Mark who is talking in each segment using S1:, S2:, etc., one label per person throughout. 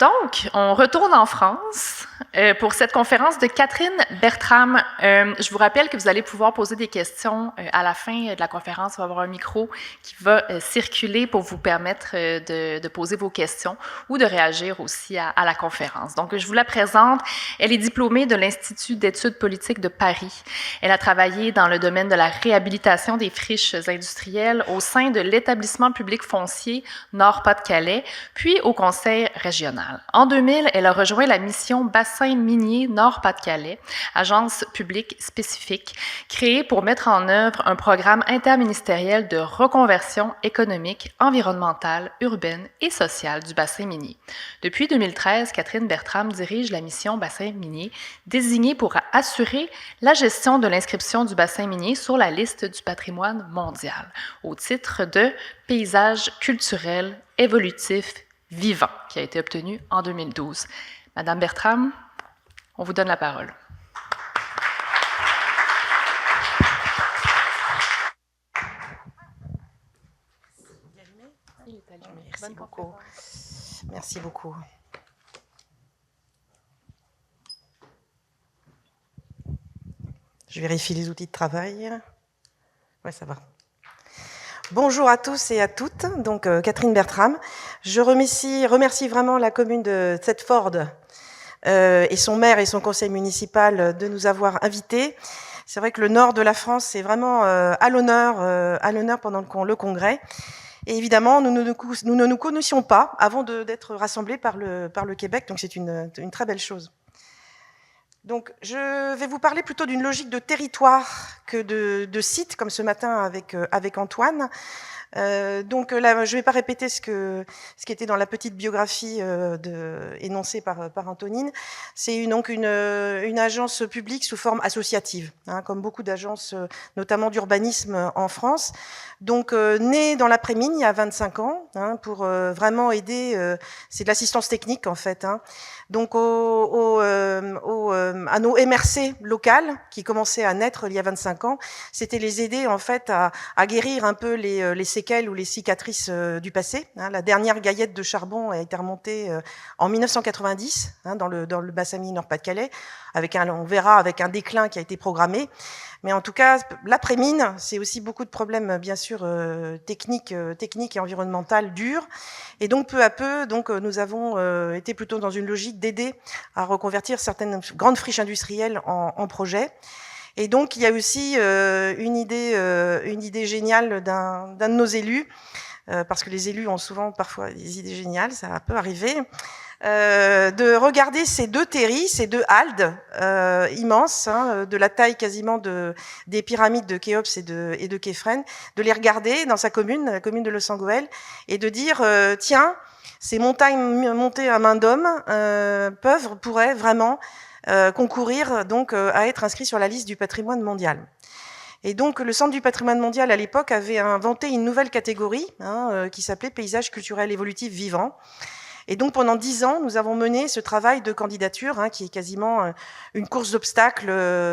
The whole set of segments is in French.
S1: Donc, on retourne en France pour cette conférence de Catherine Bertram. Je vous rappelle que vous allez pouvoir poser des questions à la fin de la conférence. Il va y avoir un micro qui va circuler pour vous permettre de poser vos questions ou de réagir aussi à la conférence. Donc, je vous la présente. Elle est diplômée de l'Institut d'études politiques de Paris. Elle a travaillé dans le domaine de la réhabilitation des friches industrielles au sein de l'établissement public foncier Nord-Pas-de-Calais, puis au Conseil régional. En 2000, elle a rejoint la mission Bassin minier Nord-Pas-de-Calais, agence publique spécifique, créée pour mettre en œuvre un programme interministériel de reconversion économique, environnementale, urbaine et sociale du bassin minier. Depuis 2013, Catherine Bertram dirige la mission Bassin minier, désignée pour assurer la gestion de l'inscription du bassin minier sur la liste du patrimoine mondial, au titre de paysage culturel évolutif vivant, qui a été obtenu en 2012. Madame Bertram, on vous donne la parole.
S2: Merci beaucoup. Merci beaucoup. Je vérifie les outils de travail. Ouais, ça va. Bonjour à tous et à toutes, donc Catherine Bertram. Je remercie vraiment la commune de Thetford et son maire et son conseil municipal de nous avoir invités. C'est vrai que le nord de la France est vraiment à l'honneur pendant le congrès. Et évidemment, nous ne nous connaissions pas avant d'être rassemblés par le Québec, donc c'est une très belle chose. Donc, je vais vous parler plutôt d'une logique de territoire que de site, comme ce matin avec Antoine. Donc là, je ne vais pas répéter ce qui était dans la petite biographie énoncée par Antonine. C'est donc une agence publique sous forme associative, hein, comme beaucoup d'agences, notamment d'urbanisme en France. Donc née dans l'après-mine il y a 25 ans, hein, pour vraiment aider. C'est de l'assistance technique en fait. Hein, donc à nos MRC locales qui commençaient à naître il y a 25 ans, c'était les aider en fait à guérir un peu les séquelles ou les cicatrices du passé. Hein. La dernière gaillette de charbon a été remontée en 1990 hein, dans le bassin minier Nord-Pas-de-Calais, on verra avec un déclin qui a été programmé. Mais en tout cas, l'après-mine, c'est aussi beaucoup de problèmes, bien sûr, techniques et environnementales durs. Et donc, peu à peu, nous avons été plutôt dans une logique d'aider à reconvertir certaines grandes friches industrielles en projets. Et donc, il y a aussi une idée géniale d'un de nos élus, parce que les élus ont souvent parfois des idées géniales, ça peut arriver, de regarder ces deux terris, ces deux haldes immenses, hein, de la taille quasiment des pyramides de Khéops et de Képhren, de les regarder dans sa commune, la commune de Loos-en-Gohelle, et de dire tiens, ces montagnes montées à main d'homme pourraient vraiment concourir donc à être inscrits sur la liste du patrimoine mondial. Et donc, le Centre du patrimoine mondial, à l'époque, avait inventé une nouvelle catégorie hein, qui s'appelait paysage culturel évolutif vivant. Et donc, pendant 10 ans, nous avons mené ce travail de candidature, hein, qui est quasiment une course d'obstacles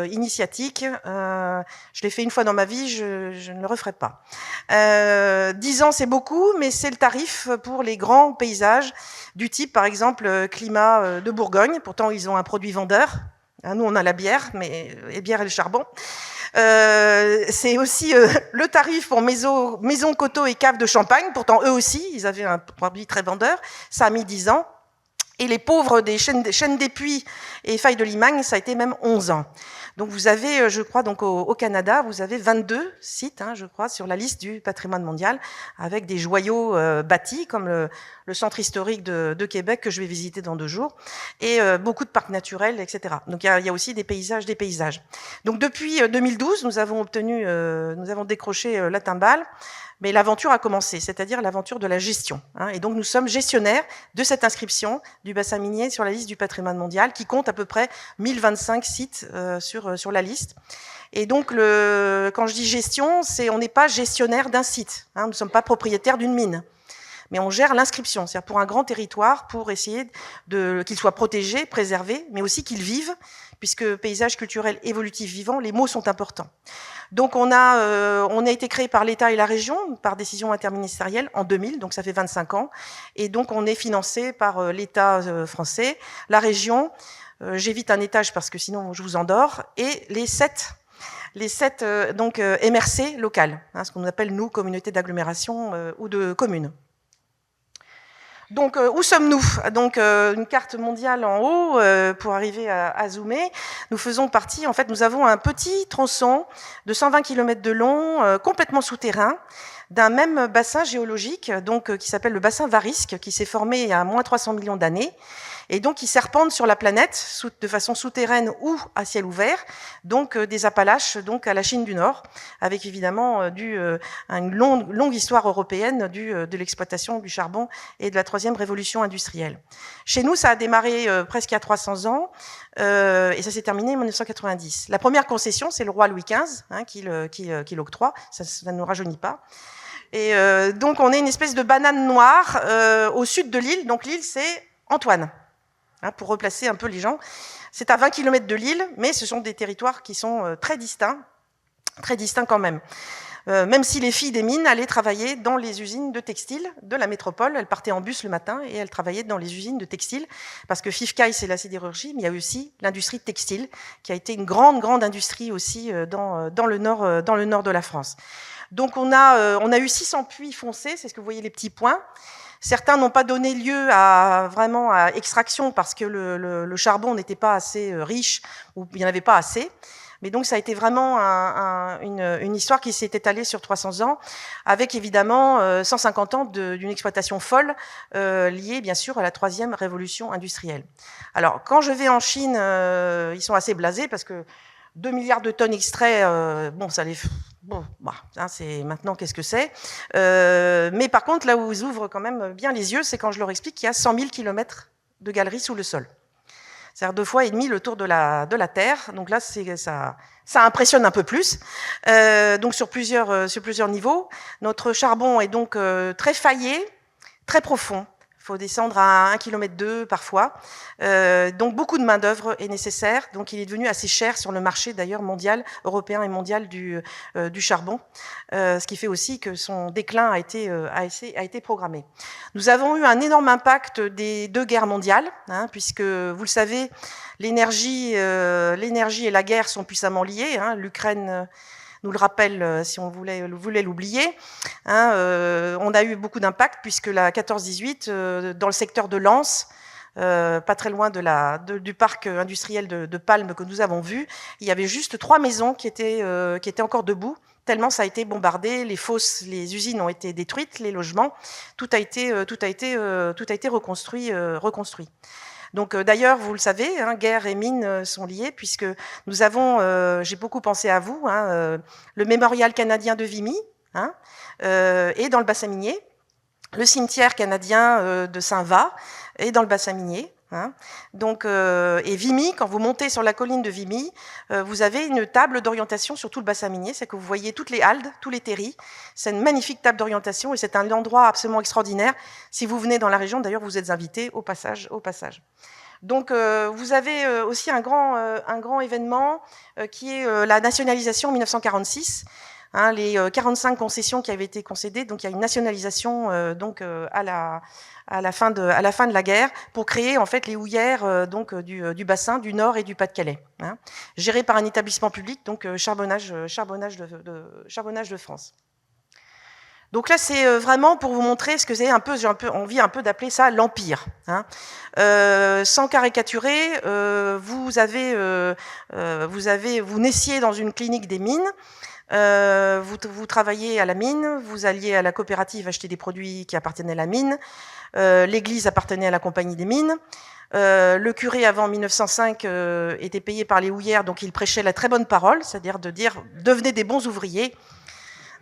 S2: initiatique. Je l'ai fait une fois dans ma vie, je ne le referai pas. 10 ans, c'est beaucoup, mais c'est le tarif pour les grands paysages du type, par exemple, climat de Bourgogne. Pourtant, ils ont un produit vendeur. Nous, on a la bière, mais les bières et le charbon. C'est aussi le tarif pour maisons, coteaux et caves de Champagne. Pourtant, eux aussi, ils avaient un produit très vendeur. Ça a mis 10 ans. Et les pauvres des chaînes des Puys et Failles de Limagne, ça a été même 11 ans. Donc vous avez, je crois, donc au Canada, vous avez 22 sites, hein, je crois, sur la liste du patrimoine mondial, avec des joyaux bâtis, comme le centre historique de Québec, que je vais visiter dans 2 jours, et beaucoup de parcs naturels, etc. Donc il y a aussi des paysages. Donc depuis 2012, nous avons décroché la timbale, mais l'aventure a commencé, c'est-à-dire l'aventure de la gestion. Hein, et donc nous sommes gestionnaires de cette inscription du bassin minier sur la liste du patrimoine mondial, qui compte à peu près 1025 sites sur la liste. Et donc, quand je dis gestion, on n'est pas gestionnaire d'un site. Hein, nous ne sommes pas propriétaires d'une mine. Mais on gère l'inscription, c'est-à-dire pour un grand territoire, pour essayer qu'il soit protégé, préservé, mais aussi qu'il vive, puisque paysage culturel évolutif vivant, les mots sont importants. Donc on a été créé par l'État et la région, par décision interministérielle en 2000, donc ça fait 25 ans, et donc on est financé par l'État français, la région, j'évite un étage parce que sinon je vous endors, et les sept donc MRC locales, hein, ce qu'on appelle nous communautés d'agglomération ou de communes. Donc, où sommes-nous? Donc, une carte mondiale en haut, pour arriver à zoomer. Nous faisons partie, en fait, nous avons un petit tronçon de 120 km de long, complètement souterrain, d'un même bassin géologique, donc qui s'appelle le bassin Varisque, qui s'est formé il y a moins 300 millions d'années, et donc qui serpente sur la planète de façon souterraine ou à ciel ouvert, donc des Appalaches, donc à la Chine du Nord, avec évidemment une longue histoire européenne de l'exploitation du charbon et de la troisième révolution industrielle. Chez nous, ça a démarré presque il y a 300 ans, et ça s'est terminé en 1990. La première concession, c'est le roi Louis XV, hein, qui l'octroie, ça ne nous rajeunit pas. Et donc on est une espèce de banane noire au sud de l'île, donc l'île c'est Antoine. Hein, pour replacer un peu les gens. C'est à 20 km de l'île, mais ce sont des territoires qui sont très distincts quand même. Même si les filles des mines allaient travailler dans les usines de textile de la métropole, elles partaient en bus le matin et elles travaillaient dans les usines de textile, parce que Fifcaille c'est la sidérurgie, mais il y a aussi l'industrie textile, qui a été une grande industrie aussi dans le nord de la France. Donc on a eu 600 puits foncés, c'est ce que vous voyez les petits points. Certains n'ont pas donné lieu à extraction parce que le charbon n'était pas assez riche ou il n'y en avait pas assez. Mais donc ça a été vraiment une histoire qui s'est étalée sur 300 ans, avec évidemment 150 ans d'une exploitation folle liée bien sûr à la troisième révolution industrielle. Alors quand je vais en Chine, ils sont assez blasés parce que 2 milliards de tonnes extraits, bon, ça les... Bon, bah, hein, c'est maintenant qu'est-ce que c'est. Mais par contre, là où ils ouvrent quand même bien les yeux, c'est quand je leur explique qu'il y a 100 000 km de galeries sous le sol. C'est-à-dire 2 fois et demi le tour de la Terre. Donc là, ça impressionne un peu plus. Donc sur plusieurs niveaux. Notre charbon est donc très faillé, très profond. Il faut descendre à 1,2 km parfois. Donc beaucoup de main-d'œuvre est nécessaire. Donc il est devenu assez cher sur le marché d'ailleurs mondial, européen et mondial du charbon. Ce qui fait aussi que son déclin a été programmé. Nous avons eu un énorme impact des 2 guerres mondiales, hein, puisque vous le savez, l'énergie et la guerre sont puissamment liées. Hein. L'Ukraine nous le rappelle si on voulait l'oublier. Hein, on a eu beaucoup d'impact puisque la 14-18, dans le secteur de Lens, pas très loin du parc industriel de Palme que nous avons vu, il y avait juste 3 maisons qui étaient encore debout, tellement ça a été bombardé, les usines ont été détruites, les logements, tout a été reconstruit. Donc d'ailleurs, vous le savez, hein, guerre et mines sont liées puisque nous avons, j'ai beaucoup pensé à vous, hein, le mémorial canadien de Vimy, hein, et dans le bassin minier, le cimetière canadien de Saint-Va est dans le bassin minier. Hein. Donc, et Vimy, quand vous montez sur la colline de Vimy, vous avez une table d'orientation sur tout le bassin minier, c'est que vous voyez toutes les haldes, tous les terris. C'est une magnifique table d'orientation et c'est un endroit absolument extraordinaire. Si vous venez dans la région, d'ailleurs, vous êtes invités au passage. Donc, vous avez aussi un grand événement qui est la nationalisation en 1946. Hein, les 45 concessions qui avaient été concédées, donc il y a une nationalisation à la fin de la guerre pour créer en fait les houillères du bassin du Nord et du Pas-de-Calais, hein, gérées par un établissement public, donc Charbonnage de France. Donc là, c'est vraiment pour vous montrer ce que c'est un peu, j'ai envie un peu d'appeler ça l'empire. Hein. Sans caricaturer, vous naissiez dans une clinique des mines. Vous travailliez à la mine, vous alliez à la coopérative acheter des produits qui appartenaient à la mine, l'église appartenait à la compagnie des mines, le curé avant 1905 était payé par les houillères, donc il prêchait la très bonne parole, c'est-à-dire de dire devenez des bons ouvriers.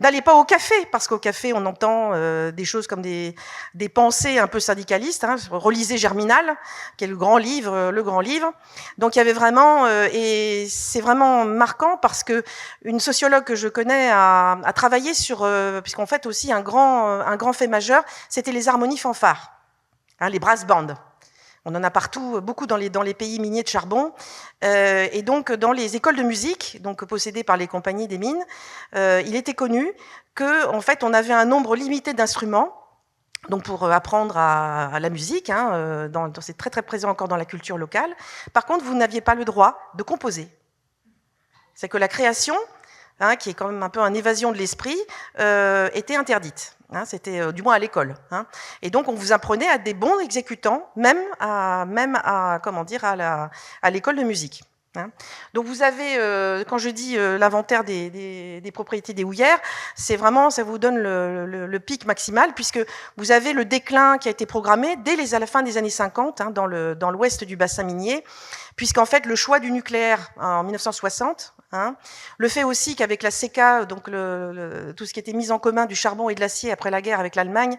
S2: N'allez pas au café, parce qu'au café, on entend des choses comme des pensées un peu syndicalistes. Hein, relisez Germinal, qui est le grand livre. Donc il y avait vraiment, et c'est vraiment marquant parce que une sociologue que je connais a travaillé sur, puisqu'en fait aussi un grand fait majeur, c'était les harmonies fanfares, hein, les brass bands. On en a partout, beaucoup dans les pays miniers de charbon. Et donc, dans les écoles de musique, donc possédées par les compagnies des mines, il était connu que, en fait, on avait un nombre limité d'instruments. Donc pour apprendre à la musique, hein, c'est très très présent encore dans la culture locale. Par contre, vous n'aviez pas le droit de composer. C'est que la création, hein, qui est quand même un peu une évasion de l'esprit, était interdite. Hein, c'était du moins à l'école. Hein. Et donc on vous apprenait à être des bons exécutants, même à l'école de musique. Hein. Donc vous avez, quand je dis l'inventaire des propriétés des houillères, c'est vraiment, ça vous donne le pic maximal, puisque vous avez le déclin qui a été programmé dès la fin des années 50, hein, dans l'ouest du bassin minier, puisqu'en fait le choix du nucléaire en 1960, hein, le fait aussi qu'avec la CECA, donc tout ce qui était mis en commun du charbon et de l'acier après la guerre avec l'Allemagne,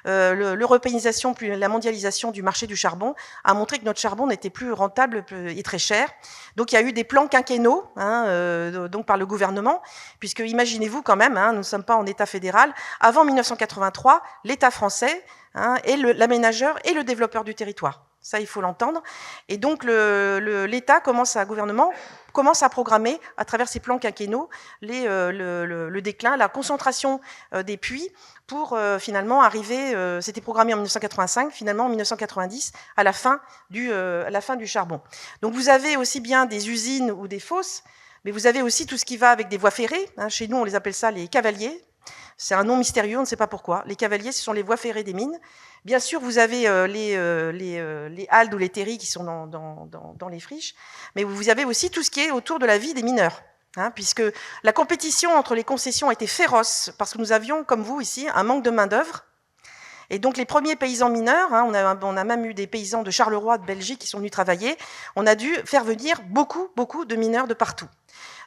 S2: l'européanisation puis la mondialisation du marché du charbon a montré que notre charbon n'était plus rentable et très cher. Donc il y a eu des plans quinquennaux, hein, donc par le gouvernement, puisque imaginez-vous quand même, hein, nous ne sommes pas en État fédéral. Avant 1983, l'État français, hein, est l'aménageur et le développeur du territoire. Ça, il faut l'entendre. Et donc l'État gouvernement commence à programmer à travers ces plans quinquennaux le déclin, la concentration des puits pour finalement arriver, c'était programmé en 1985, finalement en 1990, à la fin du charbon. Donc vous avez aussi bien des usines ou des fosses, mais vous avez aussi tout ce qui va avec des voies ferrées. Hein, chez nous, on les appelle ça les cavaliers. C'est un nom mystérieux, on ne sait pas pourquoi. Les cavaliers, ce sont les voies ferrées des mines. Bien sûr, vous avez les haldes ou les terris qui sont dans les friches, mais vous avez aussi tout ce qui est autour de la vie des mineurs. Hein, puisque la compétition entre les concessions était féroce, parce que nous avions, comme vous ici, un manque de main-d'œuvre. Et donc les premiers paysans mineurs, hein, on a même eu des paysans de Charleroi, de Belgique, qui sont venus travailler. On a dû faire venir beaucoup de mineurs de partout.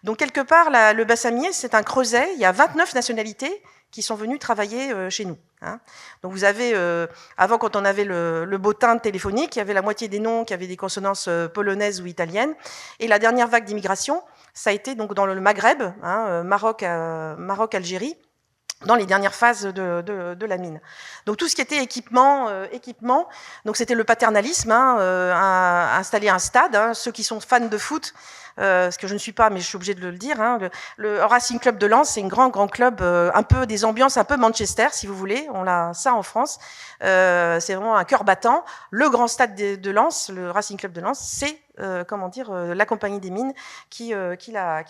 S2: Donc quelque part, le bassin minier, c'est un creuset. Il y a 29 nationalités qui sont venus travailler chez nous. Hein. Donc vous avez, avant quand on avait le beau timbre téléphonique, il y avait la moitié des noms qui avaient des consonances polonaises ou italiennes. Et la dernière vague d'immigration, ça a été donc dans le Maghreb, hein, Maroc, Algérie, dans les dernières phases de la mine. Donc tout ce qui était équipement, donc c'était le paternalisme, hein, installer un stade. Hein, ceux qui sont fans de foot, ce que je ne suis pas, mais je suis obligée de le dire. Hein, le Racing Club de Lens, c'est un grand club, un peu des ambiances un peu Manchester, si vous voulez. On a ça en France. C'est vraiment un cœur battant. Le grand stade de Lens, le Racing Club de Lens, c'est la compagnie des mines qui l'a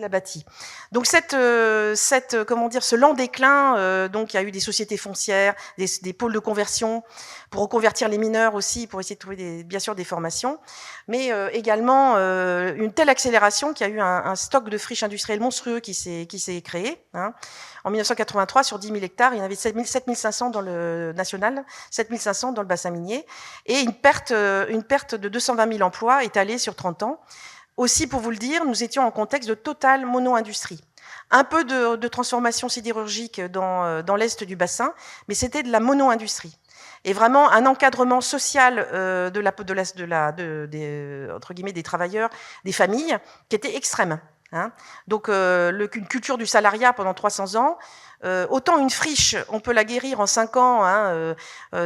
S2: bâti. Donc ce lent déclin, donc il y a eu des sociétés foncières, des pôles de conversion pour reconvertir les mineurs aussi, pour essayer de trouver bien sûr des formations, mais également une telle accélération qu'il y a eu un stock de friches industrielles monstrueux qui s'est créé. Hein. En 1983, sur 10 000 hectares, il y en avait 7 500 dans le national, 7 500 dans le bassin minier, et une perte de 220 000 emplois étalée sur 30 ans. Aussi, pour vous le dire, nous étions en contexte de totale mono-industrie. Un peu de transformation sidérurgique dans l'est du bassin, mais c'était de la mono-industrie. Et vraiment un encadrement social entre guillemets des travailleurs, des familles, qui était extrême. Hein. Donc une culture du salariat pendant 300 ans. Autant une friche, on peut la guérir en 5 ans, hein,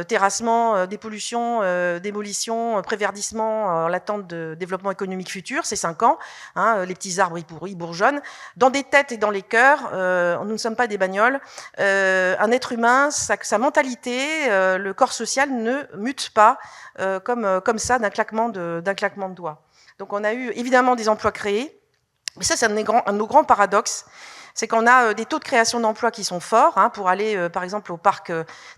S2: terrassement, dépollution, démolition, préverdissement, en l'attente de développement économique futur, c'est 5 ans. Hein, les petits arbres ils bourgeonnent. Dans des têtes et dans les cœurs, nous ne sommes pas des bagnoles. Un être humain, sa mentalité, le corps social ne mute pas comme ça d'un claquement de doigts. Donc on a eu évidemment des emplois créés. Mais ça, c'est un de nos grands paradoxes, c'est qu'on a des taux de création d'emplois qui sont forts. Hein, pour aller, par exemple, au parc,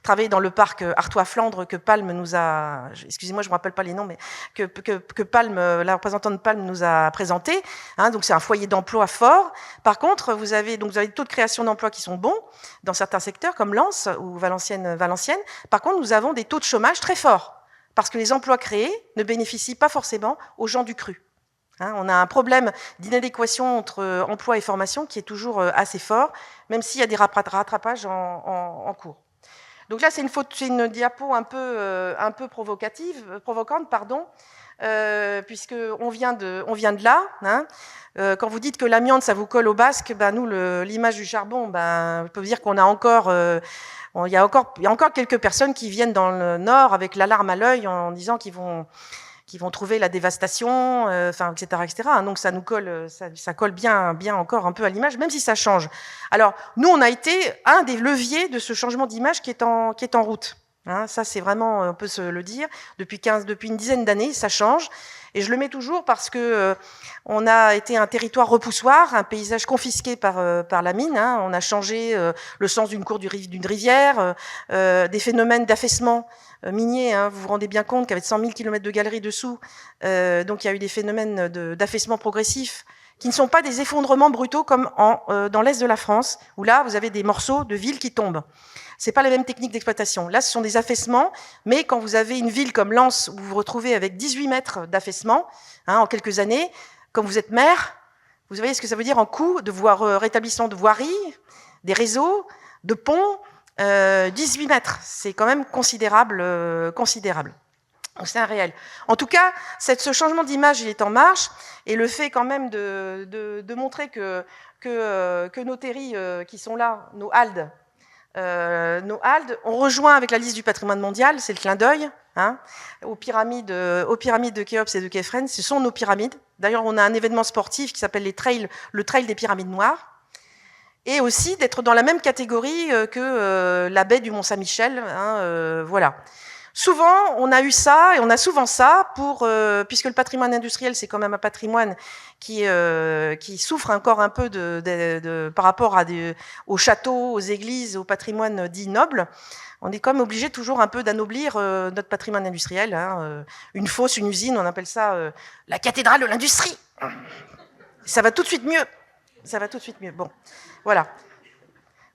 S2: travailler dans le parc Artois-Flandre que Palme nous a, excusez-moi, je me rappelle pas les noms, mais que Palme, la représentante de Palme nous a présenté. Hein, donc c'est un foyer d'emploi fort. Par contre, vous avez des taux de création d'emplois qui sont bons dans certains secteurs comme Lens ou Valenciennes. Par contre, nous avons des taux de chômage très forts parce que les emplois créés ne bénéficient pas forcément aux gens du cru. Hein, on a un problème d'inadéquation entre emploi et formation qui est toujours assez fort, même s'il y a des rattrapages en cours. Donc là, c'est une diapo un peu provocante, puisque on vient de là. Hein. Quand vous dites que l'amiante ça vous colle au basque, ben nous l'image du charbon, ben on peut dire qu'on a encore il y a encore quelques personnes qui viennent dans le Nord avec l'alarme à l'œil en disant qu'ils vont trouver la dévastation, enfin, etc., etc. Donc ça nous colle, ça colle bien encore un peu à l'image, même si ça change. Alors nous, on a été un des leviers de ce changement d'image qui est en route. Hein, ça, c'est vraiment, on peut se le dire. Depuis une dizaine d'années, ça change. Et je le mets toujours parce que on a été un territoire repoussoir, un paysage confisqué par la mine. Hein. On a changé le sens d'une cour d'une rivière, des phénomènes d'affaissement minier. Hein. Vous vous rendez bien compte qu'avec 100 000 km de galeries dessous, donc il y a eu des phénomènes d'affaissement progressif qui ne sont pas des effondrements brutaux comme dans l'est de la France, où là, vous avez des morceaux de villes qui tombent. C'est pas la même technique d'exploitation. Là, ce sont des affaissements, mais quand vous avez une ville comme Lens, où vous vous retrouvez avec 18 mètres d'affaissement, hein, en quelques années, quand vous êtes maire, vous voyez ce que ça veut dire en coût de rétablissement de voiries, des réseaux, de ponts, 18 mètres. C'est quand même considérable. C'est un réel. En tout cas, ce changement d'image, il est en marche, et le fait quand même de montrer que nos terris qui sont là, nos haldes, on rejoint avec la liste du patrimoine mondial, c'est le clin d'œil, hein, aux pyramides de Khéops et de Képhren, ce sont nos pyramides. D'ailleurs, on a un événement sportif qui s'appelle le trail des pyramides noires, et aussi d'être dans la même catégorie que la baie du Mont-Saint-Michel, hein, voilà. Souvent, on a eu ça, et on a souvent ça, puisque le patrimoine industriel, c'est quand même un patrimoine qui souffre encore un peu par rapport aux châteaux, aux églises, au patrimoine dit noble. On est quand même obligé toujours un peu d'anoblir notre patrimoine industriel. Hein. Une fosse, une usine, on appelle ça la cathédrale de l'industrie. Ça va tout de suite mieux. Ça va tout de suite mieux. Bon, voilà.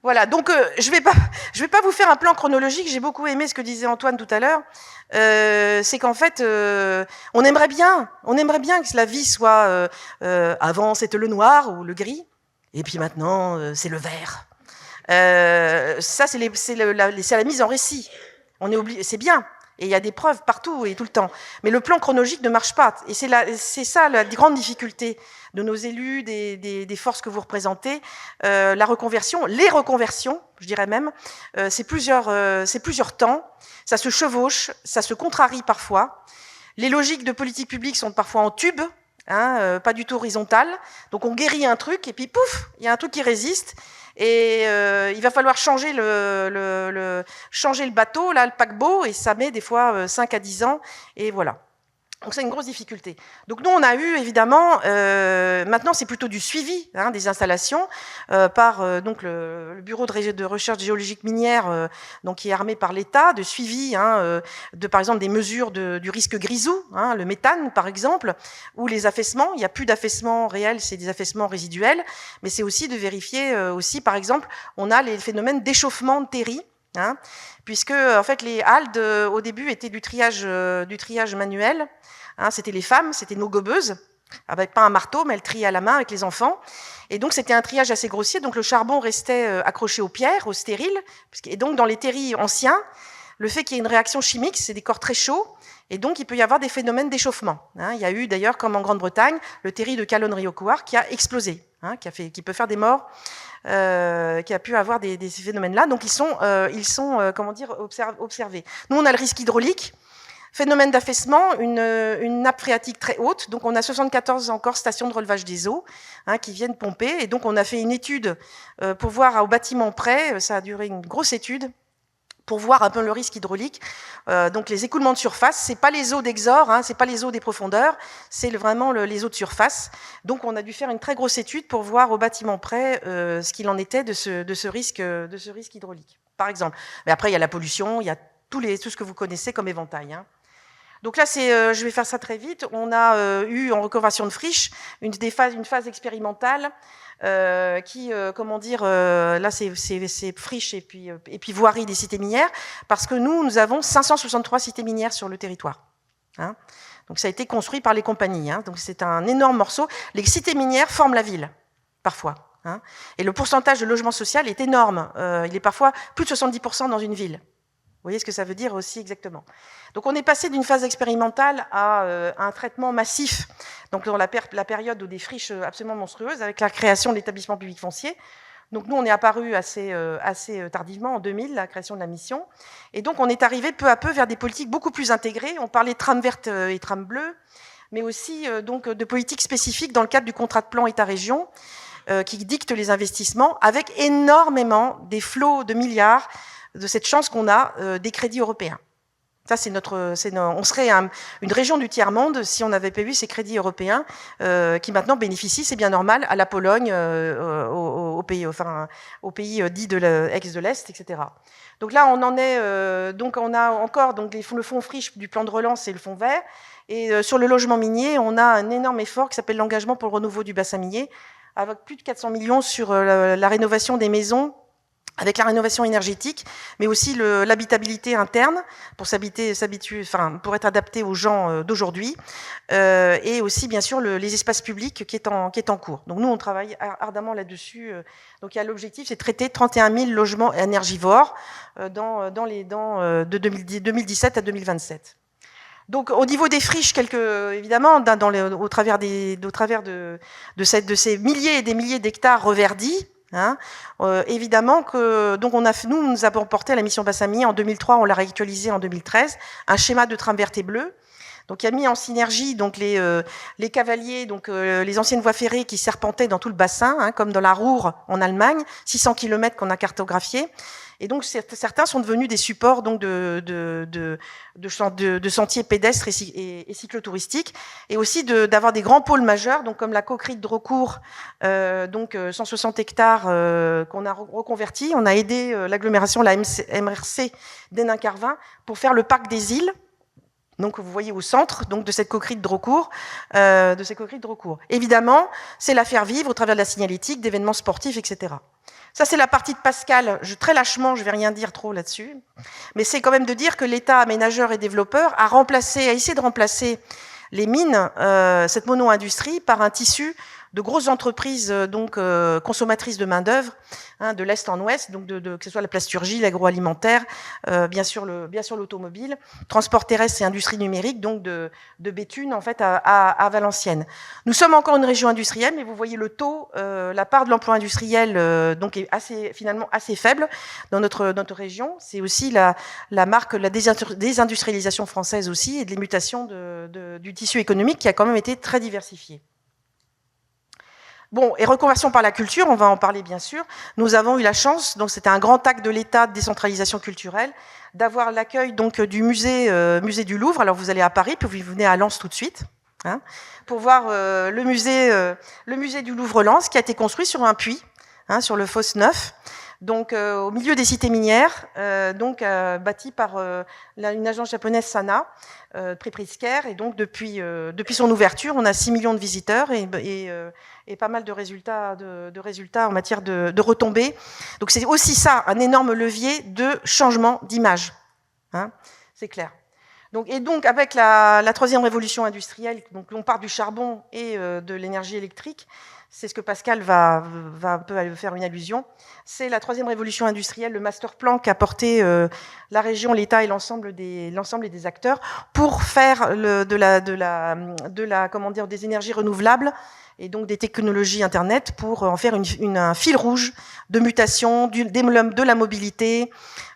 S2: Voilà, donc je vais pas vous faire un plan chronologique. J'ai beaucoup aimé ce que disait Antoine tout à l'heure. C'est qu'en fait, on aimerait bien que la vie soit avant c'était le noir ou le gris, et puis maintenant c'est le vert. Ça c'est la mise en récit. On est obligé, c'est bien. Et il y a des preuves partout et tout le temps. Mais le plan chronologique ne marche pas. Et c'est ça la grande difficulté de nos élus, des forces que vous représentez. Les reconversions, je dirais même, c'est plusieurs temps. Ça se chevauche, ça se contrarie parfois. Les logiques de politique publique sont parfois en tube, hein, pas du tout horizontales. Donc on guérit un truc et puis pouf, il y a un truc qui résiste. Et il va falloir changer le bateau, là, le paquebot, et ça met des fois 5 à 10 ans, et voilà. Donc c'est une grosse difficulté. Donc nous, on a eu évidemment, maintenant c'est plutôt du suivi hein, des installations par donc le bureau de recherche géologique minière, donc qui est armé par l'État, de suivi hein, de par exemple des mesures du risque grisou, hein, le méthane par exemple, ou les affaissements. Il n'y a plus d'affaissements réels, c'est des affaissements résiduels, mais c'est aussi de vérifier aussi par exemple, on a les phénomènes d'échauffement de terris. Hein, puisque en fait les haldes au début étaient du triage manuel. Hein, c'était les femmes, c'était nos gobeuses, avec pas un marteau, mais elles triaient à la main avec les enfants. Et donc c'était un triage assez grossier, donc le charbon restait accroché aux pierres, aux stériles. Et donc dans les terris anciens, le fait qu'il y ait une réaction chimique, c'est des corps très chauds, et donc il peut y avoir des phénomènes d'échauffement. Hein, il y a eu d'ailleurs, comme en Grande-Bretagne, le terri de Calonne-Riocoire qui a explosé, hein, qui peut faire des morts. Qui a pu avoir ces phénomènes-là. Donc ils sont comment dire, observés. Nous, on a le risque hydraulique, phénomène d'affaissement, une nappe phréatique très haute. Donc on a 74 encore stations de relevage des eaux hein, qui viennent pomper. Et donc on a fait une étude pour voir au bâtiment près. Ça a duré une grosse étude pour voir un peu le risque hydraulique. Donc les écoulements de surface, c'est pas les eaux d'exor, hein, c'est pas les eaux des profondeurs, c'est vraiment les eaux de surface. Donc on a dû faire une très grosse étude pour voir au bâtiment près ce qu'il en était de ce risque hydraulique, par exemple. Mais après il y a la pollution, il y a tout ce que vous connaissez comme éventail. Hein. Donc là, je vais faire ça très vite. On a eu en reconversion de friche une phase expérimentale qui, comment dire, là c'est friche et puis voirie des cités minières, parce que nous avons 563 cités minières sur le territoire. Hein. Donc ça a été construit par les compagnies. Hein. Donc c'est un énorme morceau. Les cités minières forment la ville, parfois. Hein. Et le pourcentage de logement social est énorme. Il est parfois plus de 70% dans une ville. Vous voyez ce que ça veut dire aussi exactement. Donc on est passé d'une phase expérimentale à un traitement massif, donc dans la période des friches absolument monstrueuses, avec la création de l'établissement public foncier. Donc nous, on est apparu assez tardivement, en 2000, la création de la mission. Et donc on est arrivé peu à peu vers des politiques beaucoup plus intégrées. On parlait de trame verte et trame bleue, mais aussi donc de politiques spécifiques dans le cadre du contrat de plan État-région, qui dicte les investissements, avec énormément des flots de milliards de cette chance qu'on a des crédits européens. Ça, on serait une région du tiers-monde si on n'avait pas eu ces crédits européens qui maintenant bénéficient, c'est bien normal, à la Pologne, aux pays dits de l'ex de l'Est, etc. Donc là, on en est, donc on a encore donc le fonds friche du plan de relance et le fonds vert. Et sur le logement minier, on a un énorme effort qui s'appelle l'engagement pour le renouveau du bassin minier, avec plus de 400 millions sur la rénovation des maisons, avec la rénovation énergétique, mais aussi l'habitabilité interne pour pour être adapté aux gens d'aujourd'hui, et aussi bien sûr les espaces publics qui est en cours. Donc nous on travaille ardemment là-dessus. Donc il y a l'objectif, c'est de traiter 31 000 logements énergivores de 2017 à 2027. Donc au niveau des friches, évidemment, au travers de ces milliers et des milliers d'hectares reverdis. Évidemment que donc nous avons porté à la mission bassin minier en 2003, on l'a réactualisé en 2013, un schéma de trame verte et bleue. Donc il a mis en synergie donc les cavaliers, donc les anciennes voies ferrées qui serpentaient dans tout le bassin, comme dans la Ruhr en Allemagne, 600 km qu'on a cartographiés. Et donc certains sont devenus des supports donc de sentiers pédestres et cyclotouristiques, et aussi d'avoir des grands pôles majeurs, donc comme la coquerie de Drocourt, donc 160 hectares qu'on a reconvertis. On a aidé l'agglomération, la MRC d'Hénin-Carvin, pour faire le parc des îles. Donc vous voyez au centre donc de cette coquerie de Drocourt, Évidemment, c'est la faire vivre au travers de la signalétique, d'événements sportifs, etc. Ça, c'est la partie de Pascal. Très lâchement, je vais rien dire trop là-dessus, mais c'est quand même de dire que l'État aménageur et développeur a essayé de remplacer les mines, cette mono-industrie, par un tissu de grosses entreprises consommatrices de main-d'œuvre, de l'est en ouest, donc que ce soit la plasturgie, l'agroalimentaire, bien sûr l'automobile, transport terrestre et industrie numérique, donc de Béthune en fait à Valenciennes. Nous sommes encore une région industrielle, mais vous voyez le taux, la part de l'emploi industriel donc est finalement assez faible dans notre région. C'est aussi la marque, la désindustrialisation française aussi, et de les mutations du tissu économique qui a quand même été très diversifié. Bon, et reconversion par la culture, on va en parler bien sûr. Nous avons eu la chance, donc c'était un grand acte de l'État de décentralisation culturelle, d'avoir l'accueil donc du musée du Louvre. Alors vous allez à Paris, puis vous venez à Lens tout de suite, pour voir le musée du Louvre-Lens, qui a été construit sur un puits, sur le Fosse Neuf, donc au milieu des cités minières, bâti par une agence japonaise Sana, Prisker, et donc depuis son ouverture, on a 6 millions de visiteurs et pas mal de résultats en matière de retombées. Donc c'est aussi ça, un énorme levier de changement d'image, c'est clair. Donc avec la troisième révolution industrielle, donc on part du charbon et de l'énergie électrique. C'est ce que Pascal va un peu faire une allusion. C'est la troisième révolution industrielle, le master plan qu'a porté la région, l'État et l'ensemble des acteurs pour faire des énergies renouvelables et donc des technologies Internet pour en faire un fil rouge de mutation, de la mobilité,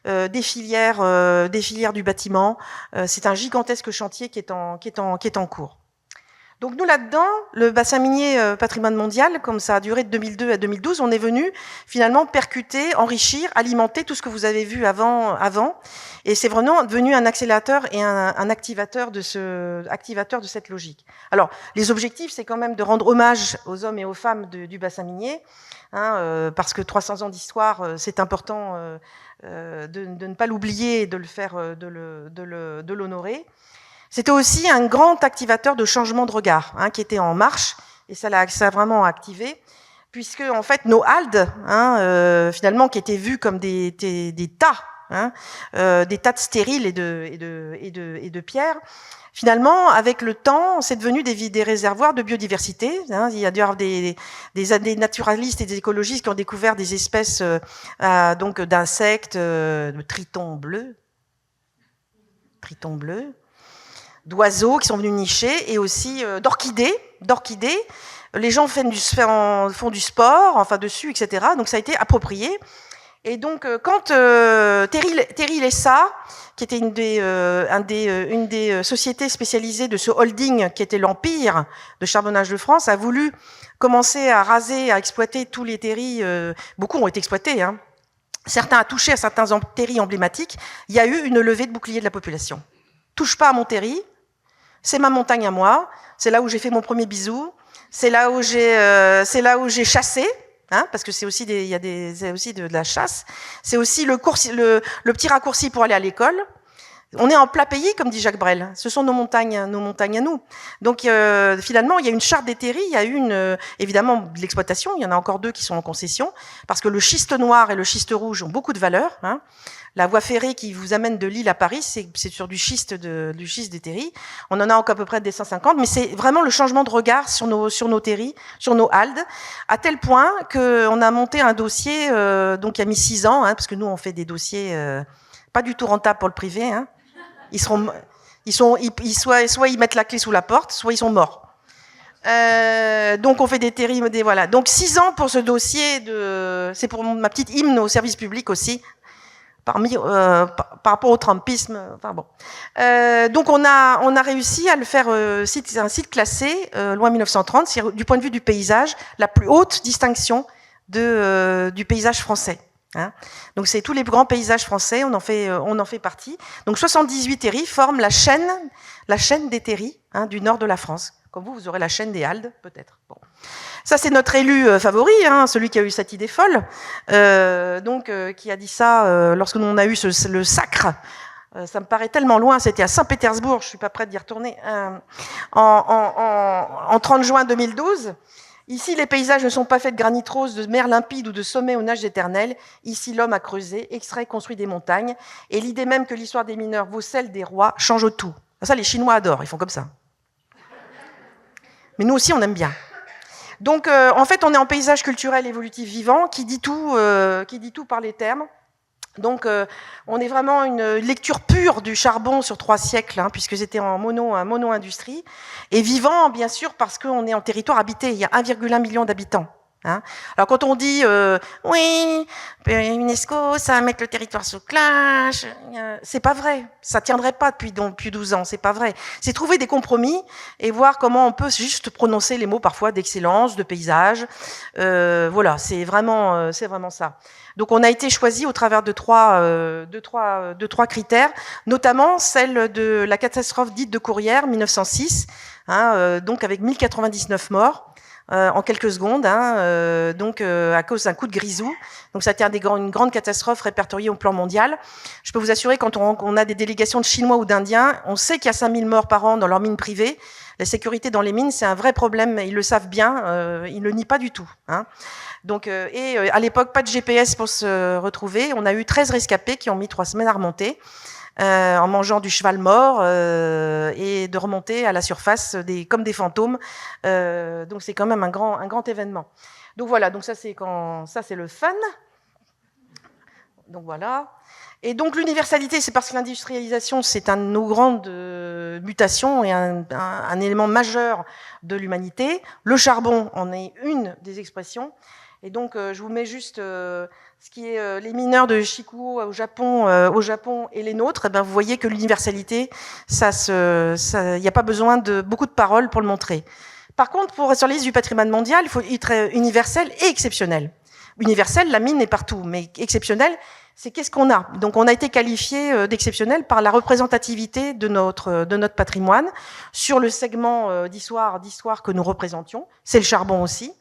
S2: des filières du bâtiment. C'est un gigantesque chantier qui est en cours. Donc nous là-dedans, le bassin minier patrimoine mondial, comme ça a duré de 2002 à 2012, on est venu finalement percuter, enrichir, alimenter tout ce que vous avez vu avant, et c'est vraiment devenu un accélérateur et un activateur de cette logique. Alors les objectifs, c'est quand même de rendre hommage aux hommes et aux femmes du bassin minier, parce que 300 ans d'histoire, c'est important de ne pas l'oublier et de le faire, de l'honorer. C'était aussi un grand activateur de changement de regard qui était en marche, et ça a vraiment activé, puisque en fait nos haldes, finalement, qui étaient vus comme des tas, des tas de stériles et de pierres, finalement, avec le temps, c'est devenu des réservoirs de biodiversité. Il y a dû y avoir des naturalistes et des écologistes qui ont découvert des espèces donc d'insectes, de tritons bleus, d'oiseaux qui sont venus nicher, et aussi d'orchidées, Les gens font du sport, enfin dessus, etc. Donc ça a été approprié. Et donc quand Terry Lessa, qui était une des sociétés spécialisées de ce holding qui était l'Empire de Charbonnage de France, a voulu commencer à raser, à exploiter tous les terris, beaucoup ont été exploités, hein. Certains a touché à certains terris emblématiques, il y a eu une levée de bouclier de la population. Touche pas à mon terri, c'est ma montagne à moi, c'est là où j'ai fait mon premier bisou, c'est là où j'ai chassé, hein, parce que c'est aussi de la chasse, c'est aussi le petit raccourci pour aller à l'école. On est en plat pays, comme dit Jacques Brel. Ce sont nos montagnes à nous. Donc finalement, il y a une charte des terris, il y a eu évidemment de l'exploitation. Il y en a encore 2 qui sont en concession, parce que le schiste noir et le schiste rouge ont beaucoup de valeur, hein. La voie ferrée qui vous amène de Lille à Paris, c'est sur du schiste des terris. On en a encore à peu près des 150, mais c'est vraiment le changement de regard sur nos terris, sur nos haldes, à tel point qu'on a monté un dossier, donc qui a mis 6 ans, hein, parce que nous on fait des dossiers pas du tout rentables pour le privé, hein. Soit ils mettent la clé sous la porte, soit ils sont morts. Donc on fait des terris, voilà. Donc 6 ans pour ce dossier c'est pour ma petite hymne au service public aussi. Par rapport au trumpisme, enfin bon. Donc on a réussi à le faire. C'est un site classé, loi 1930. C'est du point de vue du paysage la plus haute distinction du paysage français. Hein. Donc c'est tous les grands paysages français. On en fait partie. Donc 78 terris forment la chaîne des terris, hein, du nord de la France. Comme vous aurez la chaîne des Haldes, peut-être. Bon. Ça, c'est notre élu favori, hein, celui qui a eu cette idée folle, qui a dit ça lorsque l'on a eu le sacre. Ça me paraît tellement loin, c'était à Saint-Pétersbourg, je suis pas prête d'y retourner, en 30 juin 2012. Ici, les paysages ne sont pas faits de granit rose, de mer limpide ou de sommets aux nages éternelles. Ici, l'homme a creusé, extrait, construit des montagnes. Et l'idée même que l'histoire des mineurs vaut celle des rois change tout. Ça, les Chinois adorent, ils font comme ça. Mais nous aussi, on aime bien. Donc, en fait, on est en paysage culturel évolutif vivant qui dit tout par les termes. Donc, on est vraiment une lecture pure du charbon sur 3 siècles, hein, puisque c'était en mono-industrie. Et vivant, bien sûr, parce qu'on est en territoire habité. Il y a 1,1 million d'habitants. Hein. Alors quand on dit oui, UNESCO, ça va mettre le territoire sous cloche, c'est pas vrai. Ça tiendrait pas depuis 12 ans, c'est pas vrai. C'est trouver des compromis et voir comment on peut juste prononcer les mots parfois d'excellence, de paysage. Voilà, c'est vraiment ça. Donc on a été choisi au travers de trois critères, notamment celle de la catastrophe dite de Courrières 1906, hein, donc avec 1099 morts. En quelques secondes, hein, à cause d'un coup de grisou. Donc ça a été une grande catastrophe répertoriée au plan mondial. Je peux vous assurer, quand on a des délégations de Chinois ou d'Indiens, on sait qu'il y a 5000 morts par an dans leurs mines privées. La sécurité dans les mines, c'est un vrai problème. Ils le savent bien, ils le nient pas du tout. Hein. Donc, à l'époque, pas de GPS pour se retrouver. On a eu 13 rescapés qui ont mis 3 semaines à remonter. En mangeant du cheval mort et de remonter à la surface comme des fantômes. Donc c'est quand même un grand événement. Donc voilà, donc ça c'est le fun. Donc voilà. Et donc l'universalité, c'est parce que l'industrialisation, c'est un de nos grandes mutations et un élément majeur de l'humanité. Le charbon en est une des expressions. Et donc je vous mets juste ce qui est les mineurs de Shikuo au Japon et les nôtres. Et ben vous voyez que l'universalité, il n'y a pas besoin de beaucoup de paroles pour le montrer. Par contre, pour être sur la liste du patrimoine mondial, il faut être universel et exceptionnel. Universel, la mine est partout, mais exceptionnel, c'est qu'est-ce qu'on a. Donc on a été qualifié d'exceptionnel par la représentativité de notre patrimoine sur le segment d'histoire que nous représentions. C'est le charbon aussi.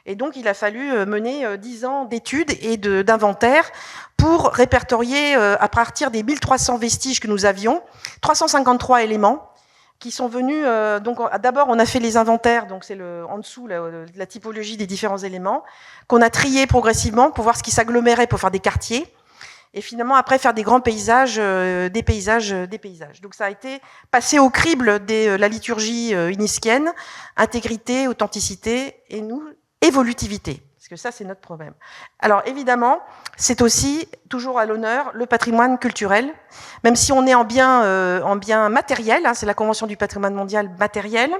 S2: Et donc, il a fallu mener 10 ans d'études et d'inventaire pour répertorier, à partir des 1300 vestiges que nous avions, 353 éléments qui sont venus. Donc, d'abord, on a fait les inventaires, donc c'est en dessous la typologie des différents éléments, qu'on a trié progressivement pour voir ce qui s'agglomérait pour faire des quartiers. Et finalement, après, faire des grands paysages, des paysages. Donc, ça a été passé au crible de la liturgie initienne, intégrité, authenticité, et nous, évolutivité, parce que ça, c'est notre problème. Alors, évidemment, c'est aussi, toujours à l'honneur, le patrimoine culturel, même si on est en bien matériel, hein, c'est la Convention du patrimoine mondial matériel,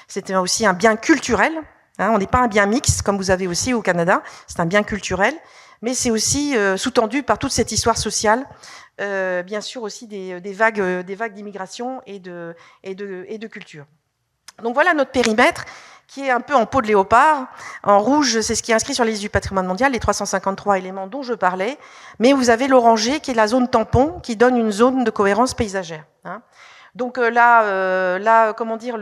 S2: c'est aussi un bien culturel, Hein, on n'est pas un bien mixte, comme vous avez aussi au Canada, c'est un bien culturel, mais c'est aussi sous-tendu par toute cette histoire sociale, bien sûr aussi des vagues d'immigration et de culture. Donc voilà notre périmètre, qui est un peu en peau de léopard. En rouge, c'est ce qui est inscrit sur la liste du patrimoine mondial, les 353 éléments dont je parlais. Mais vous avez l'orangé, qui est la zone tampon, qui donne une zone de cohérence paysagère. Hein. Donc là, comment dire,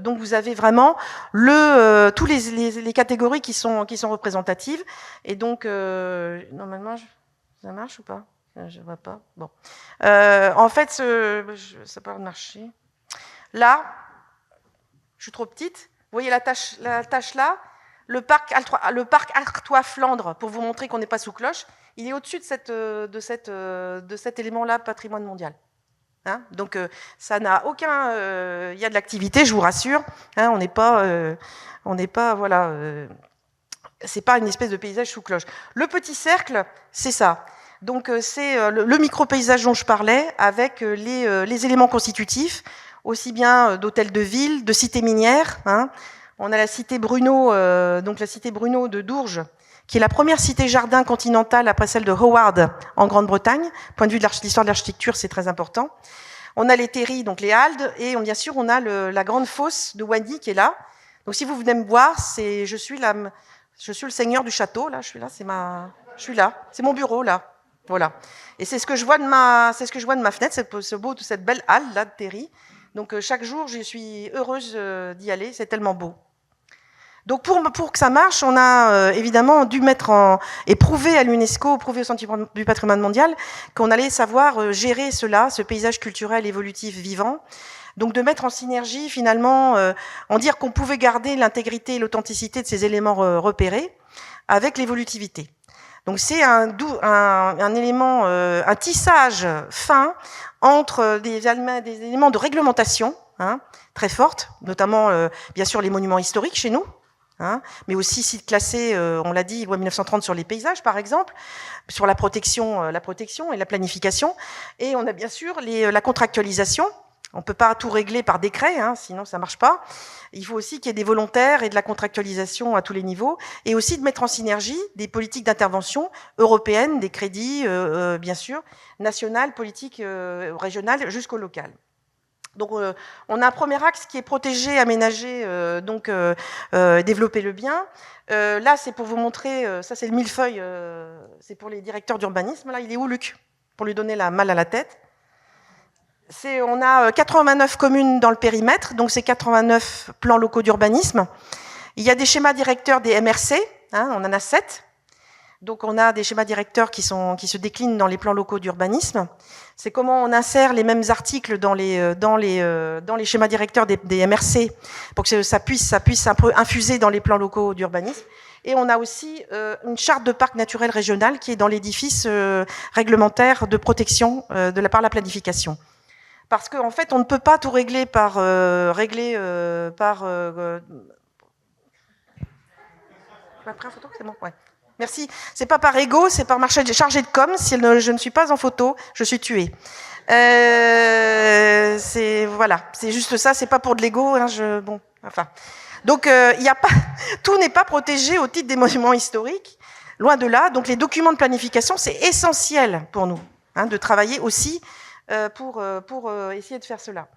S2: donc vous avez vraiment tous les catégories qui sont représentatives. Et donc, normalement, ça marche ou pas? Je vois pas. Bon. En fait, ça peut marcher. Là, je suis trop petite. Vous voyez la tâche là, le parc Artois-Flandre, pour vous montrer qu'on n'est pas sous cloche, il est au-dessus de cet élément-là, patrimoine mondial. Hein, donc ça n'a aucun, il y a de l'activité, je vous rassure. Hein, on n'est pas, voilà, c'est pas une espèce de paysage sous cloche. Le petit cercle, c'est ça. Donc c'est le micro-paysage dont je parlais, avec les éléments constitutifs, aussi bien d'hôtels de ville, de cités minières. Hein. On a la cité Bruno, donc la cité Bruno de Dourges, qui est la première cité-jardin continentale après celle de Howard en Grande-Bretagne. Point de vue de l'histoire de l'architecture, c'est très important. On a les terris, donc les haldes, et bien sûr, on a la grande fosse de Wany qui est là. Donc si vous venez me voir, je suis le seigneur du château, là, je suis là, c'est mon bureau, là. Voilà. Et c'est ce que je vois de ma fenêtre, cette belle halle, là, de terris. Donc chaque jour, je suis heureuse d'y aller, c'est tellement beau. Donc pour que ça marche, on a évidemment dû et prouver à l'UNESCO, prouver au Centre du patrimoine mondial, qu'on allait savoir gérer ce paysage culturel évolutif vivant. Donc de mettre en synergie finalement, en dire qu'on pouvait garder l'intégrité et l'authenticité de ces éléments repérés avec l'évolutivité. Donc c'est un élément, un tissage fin entre des éléments de réglementation, hein, très fortes, notamment bien sûr les monuments historiques chez nous, hein, mais aussi sites classés, on l'a dit, loi 1930 sur les paysages par exemple, sur la protection et la planification, et on a bien sûr la contractualisation. On peut pas tout régler par décret, hein, sinon ça marche pas. Il faut aussi qu'il y ait des volontaires et de la contractualisation à tous les niveaux, et aussi de mettre en synergie des politiques d'intervention européennes, des crédits, bien sûr, nationales, politiques régionales jusqu'au local. Donc, on a un premier axe qui est protéger, aménager, développer le bien. Là, c'est pour vous montrer, ça c'est le millefeuille, c'est pour les directeurs d'urbanisme. Là, il est où, Luc? Pour lui donner la mal à la tête. On a 89 communes dans le périmètre, donc c'est 89 plans locaux d'urbanisme. Il y a des schémas directeurs des MRC, hein, on en a 7. Donc on a des schémas directeurs qui se déclinent dans les plans locaux d'urbanisme. C'est comment on insère les mêmes articles dans les schémas directeurs des MRC pour que ça puisse un peu infuser dans les plans locaux d'urbanisme. Et on a aussi une charte de parc naturel régional qui est dans l'édifice réglementaire de protection par la planification. Parce qu'en fait, on ne peut pas tout régler par... Après en photo, c'est bon, ouais. Merci. C'est pas par ego, c'est par chargé de com. Si je ne suis pas en photo, je suis tuée. Voilà, c'est juste ça. C'est pas pour de l'ego. Hein, bon, enfin. Donc, tout n'est pas protégé au titre des monuments historiques. Loin de là. Donc, les documents de planification, c'est essentiel pour nous, hein, de travailler aussi pour essayer de faire cela.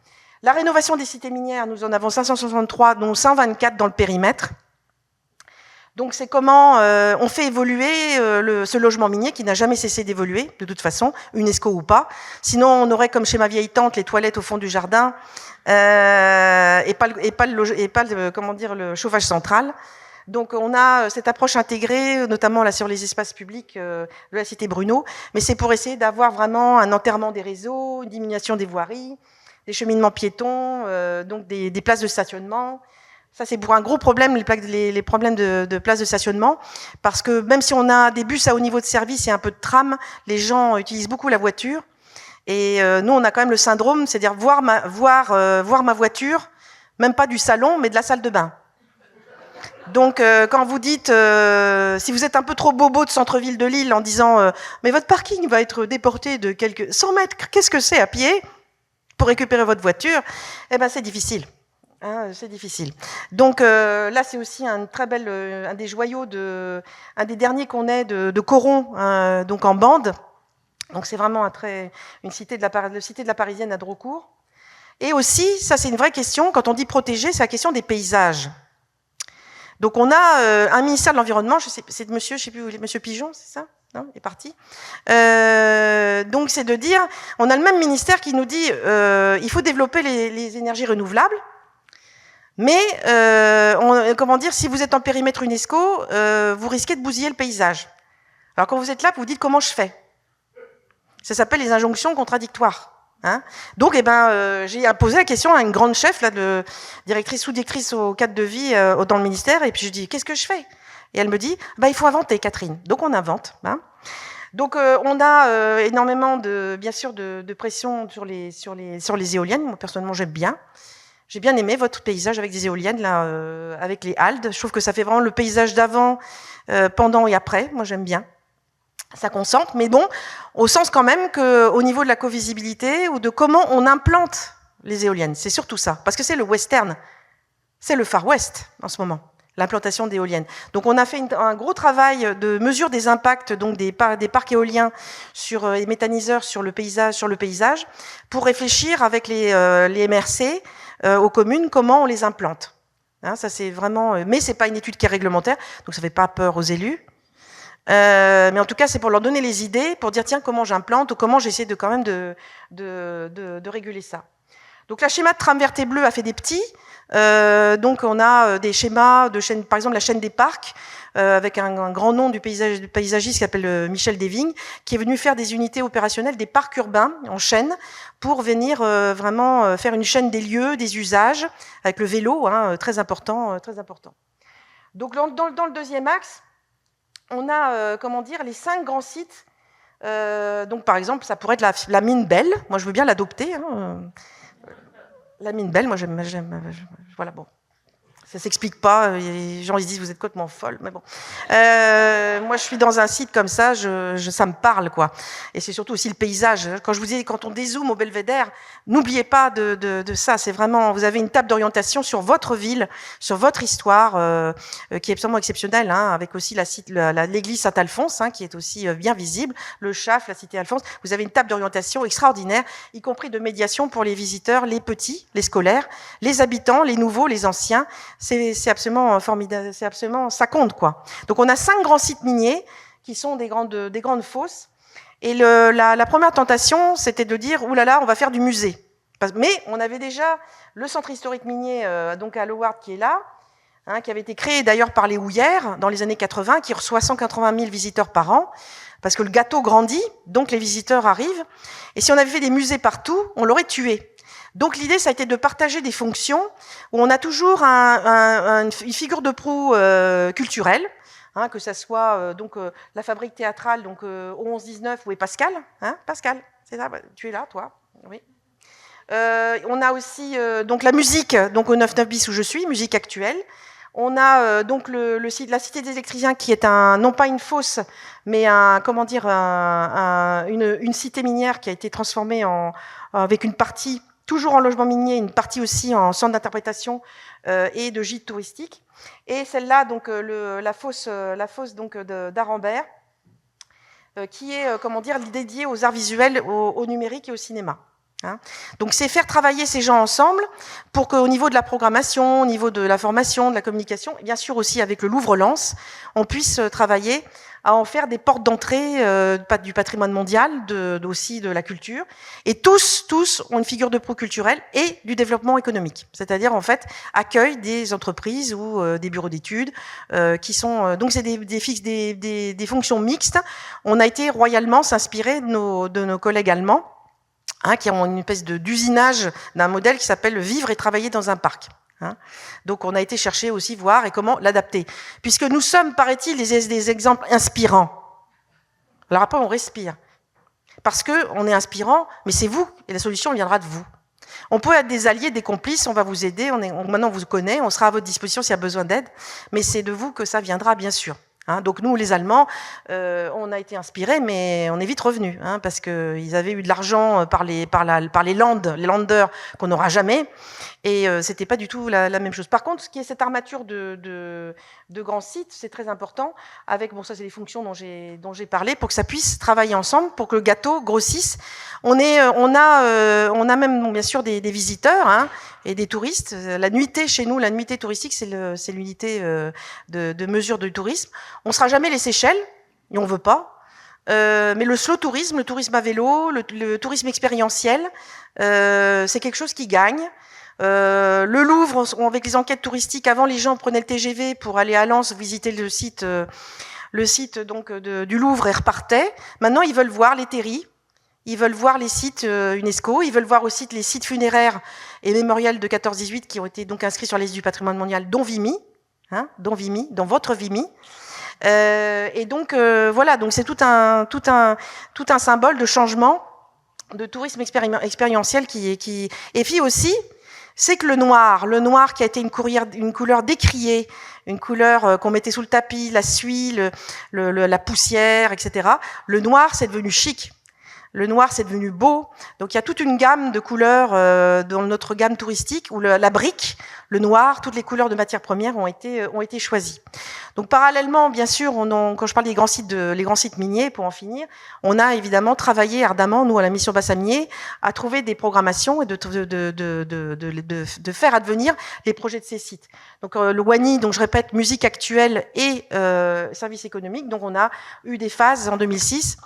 S2: La rénovation des cités minières, nous en avons 563, dont 124 dans le périmètre. Donc c'est comment on fait évoluer ce logement minier qui n'a jamais cessé d'évoluer, de toute façon, UNESCO ou pas. Sinon, on aurait comme chez ma vieille tante les toilettes au fond du jardin et pas le chauffage central. Donc on a cette approche intégrée, notamment là sur les espaces publics de la cité Bruno, mais c'est pour essayer d'avoir vraiment un enterrement des réseaux, une diminution des voiries, des cheminements piétons, donc des places de stationnement. Ça, c'est pour un gros problème, les problèmes de places de stationnement, parce que même si on a des bus à haut niveau de service et un peu de tram, les gens utilisent beaucoup la voiture. Et nous, on a quand même le syndrome, c'est-à-dire voir ma voiture, même pas du salon, mais de la salle de bain. Donc, quand vous dites, si vous êtes un peu trop bobo de centre-ville de Lille en disant mais votre parking va être déporté de quelques 100 mètres, qu'est-ce que c'est à pied pour récupérer votre voiture? Eh ben, c'est difficile. Hein, c'est difficile. Donc là, c'est aussi un très bel, un des joyaux un des derniers qu'on ait de Coron, donc en bande. Donc c'est vraiment une cité de la Parisienne à Drocourt. Et aussi, ça c'est une vraie question. Quand on dit protéger, c'est la question des paysages. Donc on a un ministère de l'environnement. C'est Monsieur, je sais plus, Monsieur Pigeon, c'est ça? Non, il est parti. Donc c'est de dire, on a le même ministère qui nous dit, il faut développer les énergies renouvelables. Mais, comment dire, si vous êtes en périmètre UNESCO, vous risquez de bousiller le paysage. Alors quand vous êtes là, vous vous dites comment je fais. Ça s'appelle les injonctions contradictoires. Hein. Donc, j'ai posé la question à une grande chef, là, sous-directrice au cadre de vie dans le ministère, et puis je dis qu'est-ce que je fais? Et elle me dit il faut inventer, Catherine. Donc on invente. Hein. Donc on a énormément bien sûr de pression sur les éoliennes. Moi personnellement j'aime bien. J'ai bien aimé votre paysage avec des éoliennes, là, avec les haldes. Je trouve que ça fait vraiment le paysage d'avant, pendant et après. Moi, j'aime bien. Ça concentre, mais bon, au sens quand même qu'au niveau de la covisibilité ou de comment on implante les éoliennes. C'est surtout ça. Parce que c'est le western. C'est le Far West, en ce moment, l'implantation d'éoliennes. Donc, on a fait un gros travail de mesure des impacts, donc des parcs éoliens sur les méthaniseurs sur le paysage, pour réfléchir avec les MRC, aux communes, comment on les implante. Hein, ça c'est vraiment, mais c'est pas une étude qui est réglementaire, donc ça fait pas peur aux élus. Mais en tout cas, c'est pour leur donner les idées, pour dire tiens comment j'implante ou comment j'essaie de quand même de réguler ça. Donc la schéma de tram verte et bleu a fait des petits. Donc on a des schémas de chaîne, par exemple la chaîne des parcs, avec un grand nom du paysagiste qui s'appelle Michel Desvignes, qui est venu faire des unités opérationnelles des parcs urbains en chaîne pour venir vraiment faire une chaîne des lieux, des usages, avec le vélo, hein, très important, très important. Donc dans le deuxième axe, on a les 5 grands sites. Donc par exemple, ça pourrait être la mine Belle. Moi, je veux bien l'adopter. Hein. La mine Belle, moi j'aime. Voilà, bon. Ça s'explique pas. Les gens ils se disent vous êtes complètement folle, mais bon. Moi je suis dans un site comme ça, ça me parle quoi. Et c'est surtout aussi le paysage. Quand je vous dis quand on dézoome au Belvédère, n'oubliez pas de ça. C'est vraiment vous avez une table d'orientation sur votre ville, sur votre histoire, qui est absolument exceptionnelle, hein, avec aussi l'église Saint-Alphonse, hein, qui est aussi bien visible, le Chaf, la cité Alphonse. Vous avez une table d'orientation extraordinaire, y compris de médiation pour les visiteurs, les petits, les scolaires, les habitants, les nouveaux, les anciens. C'est absolument formidable, ça compte quoi. Donc on a 5 grands sites miniers qui sont des grandes fosses. Et la première tentation, c'était de dire oulala, on va faire du musée. Mais on avait déjà le centre historique minier, donc à Loward qui est là, hein, qui avait été créé d'ailleurs par les houillères dans les années 80, qui reçoit 180 000 visiteurs par an, parce que le gâteau grandit, donc les visiteurs arrivent. Et si on avait fait des musées partout, on l'aurait tué. Donc l'idée, ça a été de partager des fonctions où on a toujours une figure de proue culturelle, hein, que ça soit la fabrique théâtrale, donc au 11-19, où est Pascal, hein, Pascal, c'est ça, tu es là, toi, oui. On a aussi donc la musique, donc au 9-9 bis où je suis, musique actuelle. On a donc la cité des électriciens qui est non pas une fosse, mais une cité minière qui a été transformée avec une partie toujours en logement minier, une partie aussi en centre d'interprétation et de gîte touristique. Et celle-là, donc la fosse donc d'Arambert, qui est dédiée aux arts visuels, au numérique et au cinéma. Hein. Donc c'est faire travailler ces gens ensemble pour qu'au niveau de la programmation, au niveau de la formation, de la communication, et bien sûr aussi avec le Louvre-Lens, on puisse travailler à en faire des portes d'entrée du patrimoine mondial, aussi de la culture. Et tous ont une figure de proue culturelle et du développement économique. C'est-à-dire, en fait, accueillent des entreprises ou des bureaux d'études qui sont... donc, c'est des fonctions mixtes. On a été royalement s'inspirer de nos collègues allemands, hein, qui ont une espèce d'usinage d'un modèle qui s'appelle « Vivre et travailler dans un parc ». Hein. Donc on a été chercher aussi voir et comment l'adapter. Puisque nous sommes, paraît-il, des exemples inspirants. Alors après on respire. Parce qu'on est inspirant, mais c'est vous, et la solution viendra de vous. On peut être des alliés, des complices, on va vous aider, maintenant on vous connaît, on sera à votre disposition s'il y a besoin d'aide, mais c'est de vous que ça viendra bien sûr. Hein, donc nous, les Allemands, on a été inspirés, mais on est vite revenus, hein, parce qu'ils avaient eu de l'argent par les Länder qu'on n'aura jamais, et c'était pas du tout la même chose. Par contre, ce qui est cette armature de grands sites, c'est très important. Avec ça, c'est les fonctions dont j'ai parlé, pour que ça puisse travailler ensemble, pour que le gâteau grossisse. On a même bien sûr des visiteurs, hein, et des touristes. La nuitée chez nous, la nuitée touristique, c'est l'unité de mesure du tourisme. On sera jamais les Seychelles, et on veut pas. Mais le slow tourisme, le tourisme à vélo, le tourisme expérientiel, c'est quelque chose qui gagne. Le Louvre, avec les enquêtes touristiques, avant les gens prenaient le TGV pour aller à Lens visiter le site donc du Louvre et repartaient. Maintenant, ils veulent voir les terris. Ils veulent voir les sites UNESCO, ils veulent voir aussi les sites funéraires et mémorials de 14-18 qui ont été donc inscrits sur la liste du patrimoine mondial, dont Vimy, hein, dans votre Vimy. Et donc voilà, donc c'est tout un symbole de changement, de tourisme expérientiel et puis aussi, c'est que le noir qui a été une couleur décriée, une couleur qu'on mettait sous le tapis, la suie, la poussière, etc. Le noir, c'est devenu chic. Le noir, c'est devenu beau. Donc, il y a toute une gamme de couleurs dans notre gamme touristique où la brique, le noir, toutes les couleurs de matières premières ont été choisies. Donc, parallèlement, bien sûr, quand je parle des grands sites miniers, pour en finir, on a évidemment travaillé ardemment, nous, à la mission Bassaminier, à trouver des programmations et de faire advenir les projets de ces sites. Donc, le WANI, donc je répète, musique actuelle et services économiques. Donc, on a eu des phases en 2006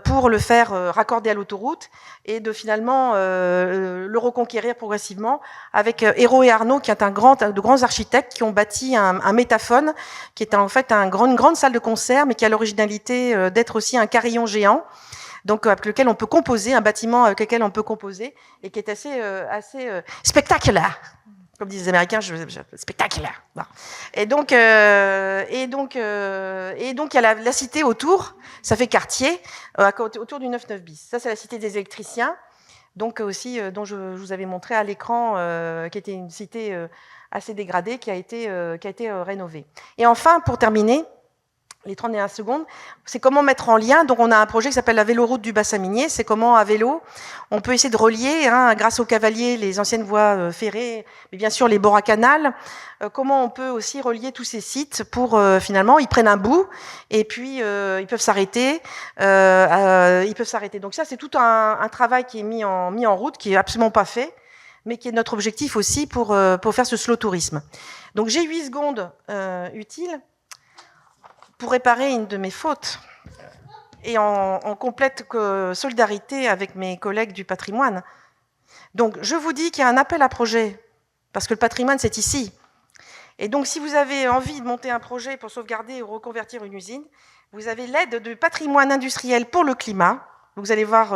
S2: pour le faire raccorder à l'autoroute et de finalement le reconquérir progressivement avec Hérault et Arnaud, qui est de grands architectes qui ont bâti un métaphone, qui est en fait une grande salle de concert, mais qui a l'originalité d'être aussi un carillon géant, donc avec lequel on peut composer, un bâtiment avec lequel on peut composer, et qui est assez spectaculaire. Comme disent les Américains, spectaculaire. Bon. Et donc, il y a la cité autour, ça fait quartier, autour du 9-9 bis. Ça, c'est la cité des électriciens, donc aussi, dont je vous avais montré à l'écran, qui était une cité assez dégradée, qui a été rénovée. Et enfin, pour terminer, les 31 secondes, c'est comment mettre en lien. Donc, on a un projet qui s'appelle la véloroute du bassin minier. C'est comment, à vélo, on peut essayer de relier, hein, grâce aux cavaliers, les anciennes voies ferrées, mais bien sûr les bords à canal. Comment on peut aussi relier tous ces sites pour, finalement, ils prennent un bout et puis ils peuvent s'arrêter. Donc ça, c'est tout un travail qui est mis en route, qui est absolument pas fait, mais qui est notre objectif aussi pour faire ce slow tourisme. Donc, j'ai 8 secondes utiles pour réparer une de mes fautes et en complète solidarité avec mes collègues du patrimoine. Donc, je vous dis qu'il y a un appel à projet, parce que le patrimoine, c'est ici. Et donc, si vous avez envie de monter un projet pour sauvegarder ou reconvertir une usine, vous avez l'aide du patrimoine industriel pour le climat. Vous allez voir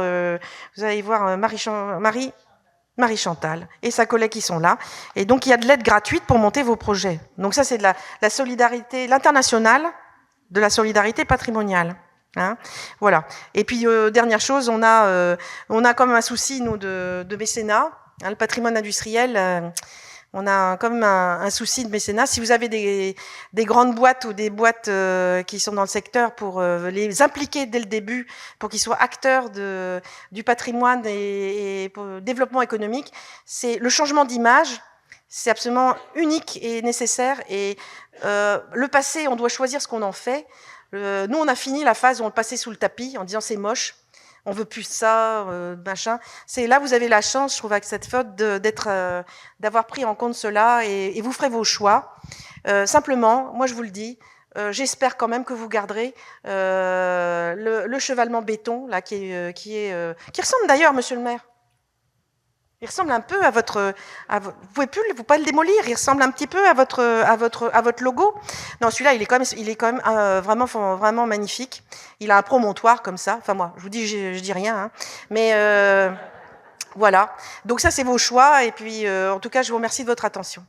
S2: Marie-Chantal et sa collègue qui sont là. Et donc, il y a de l'aide gratuite pour monter vos projets. Donc ça, c'est de la solidarité, l'internationale de la solidarité patrimoniale. Hein, voilà. Et puis, dernière chose, on a comme un souci, nous, de mécénat. Hein, le patrimoine industriel, on a comme un souci de mécénat. Si vous avez des grandes boîtes ou des boîtes qui sont dans le secteur, pour les impliquer dès le début, pour qu'ils soient acteurs du patrimoine et pour le développement économique, c'est le changement d'image. C'est absolument unique et nécessaire. Et le passé, on doit choisir ce qu'on en fait. Nous, on a fini la phase où on le passait sous le tapis en disant c'est moche, on veut plus ça, machin. C'est là, vous avez la chance, je trouve, avec cette faute, d'avoir pris en compte cela, et vous ferez vos choix. Simplement, moi, je vous le dis, j'espère quand même que vous garderez le chevalement béton là qui ressemble d'ailleurs, Monsieur le Maire. Il ressemble un peu à votre. Vous pouvez pas le démolir. Il ressemble un petit peu à votre logo. Non, celui-là, il est quand même vraiment magnifique. Il a un promontoire comme ça. Enfin moi, je vous dis, je dis rien, hein. Mais voilà. Donc ça, c'est vos choix. Et puis, en tout cas, je vous remercie de votre attention.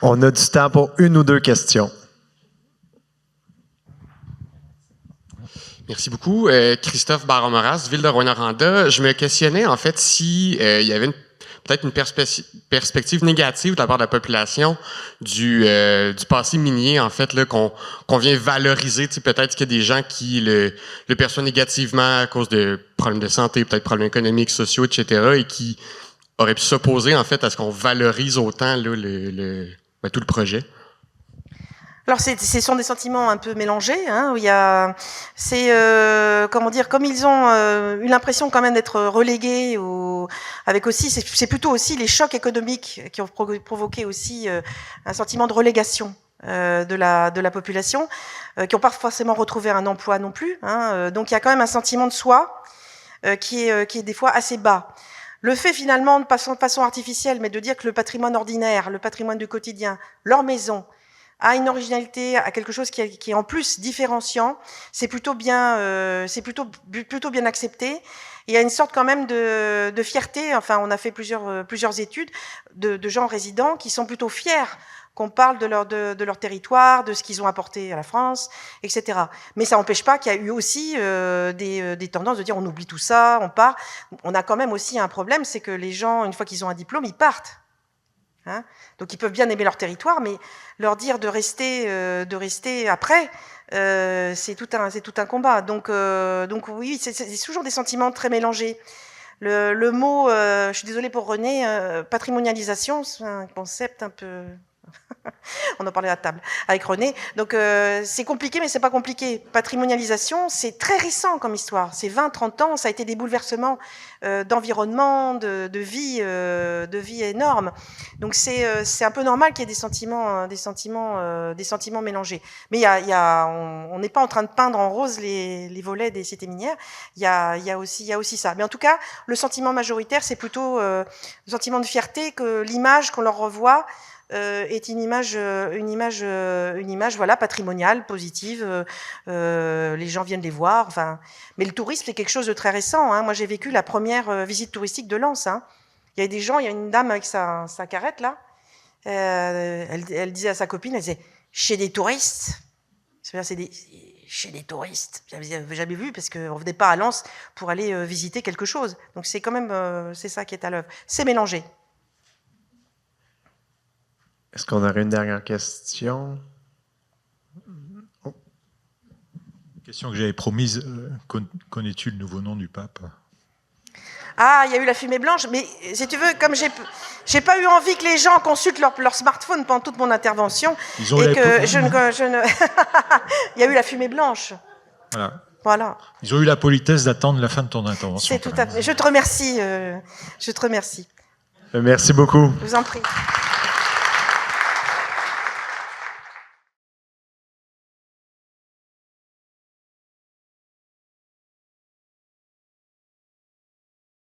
S3: On a du temps pour une ou deux questions.
S4: Merci beaucoup. Christophe Barramoras, Ville de Rwanda. Je me questionnais, en fait, si il y avait peut-être une perspective négative de la part de la population du passé minier, en fait, là, qu'on vient valoriser. Peut-être qu'il y a des gens qui le perçoivent négativement à cause de problèmes de santé, peut-être problèmes économiques, sociaux, etc., et qui auraient pu s'opposer, en fait, à ce qu'on valorise autant là, tout le projet.
S2: Alors, ce sont des sentiments un peu mélangés. Hein, où il y a, comment dire, comme ils ont eu l'impression quand même d'être relégués, avec aussi, c'est plutôt aussi les chocs économiques qui ont provoqué aussi un sentiment de relégation de la population, qui n'ont pas forcément retrouvé un emploi non plus. Hein, donc, il y a quand même un sentiment de soi qui est des fois assez bas. Le fait finalement, de façon artificielle, mais de dire que le patrimoine ordinaire, le patrimoine du quotidien, leur maison, a une originalité, a quelque chose qui est en plus différenciant, c'est plutôt bien accepté. Il y a une sorte quand même de fierté. Enfin, on a fait plusieurs études de gens résidents qui sont plutôt fiers qu'on parle de leur territoire, de ce qu'ils ont apporté à la France, etc. Mais ça n'empêche pas qu'il y a eu aussi des tendances de dire on oublie tout ça, on part. On a quand même aussi un problème, c'est que les gens, une fois qu'ils ont un diplôme, ils partent. Hein, donc ils peuvent bien aimer leur territoire, mais leur dire de rester après, c'est tout un combat. Donc oui, c'est toujours des sentiments très mélangés. Le mot, je suis désolée pour René, patrimonialisation, c'est un concept un peu on en parlait à table avec René. Donc c'est compliqué, mais c'est pas compliqué. Patrimonialisation, c'est très récent comme histoire. C'est 20-30 ans, ça a été des bouleversements d'environnement, de vie énormes. Donc c'est un peu normal qu'il y ait des sentiments mélangés. Mais on n'est pas en train de peindre en rose les volets des cités minières. Il y a aussi ça. Mais en tout cas, le sentiment majoritaire, c'est plutôt le sentiment de fierté que l'image qu'on leur revoit est une image voilà patrimoniale, positive. Les gens viennent les voir. Enfin, mais le tourisme c'est quelque chose de très récent. Hein. Moi, j'ai vécu la première visite touristique de Lens. Hein. Il y a des gens, il y a une dame avec sa carrette là. Elle disait à sa copine, elle disait chez des touristes. Chez des touristes. J'avais jamais vu parce qu'on venait pas à Lens pour aller visiter quelque chose. Donc c'est quand même c'est ça qui est à l'œuvre. C'est mélangé.
S3: Est-ce qu'on aurait une dernière question?
S5: Oh. Question que j'avais promise. Connais-tu le nouveau nom du pape?
S2: Ah, il y a eu la fumée blanche, mais si tu veux, comme j'ai pas eu envie que les gens consultent leur smartphone pendant toute mon intervention, il y a eu la fumée blanche. Voilà.
S5: Ils ont eu la politesse d'attendre la fin de ton intervention.
S2: C'est tout à fait. Je te remercie.
S3: Merci beaucoup.
S2: Je vous en prie.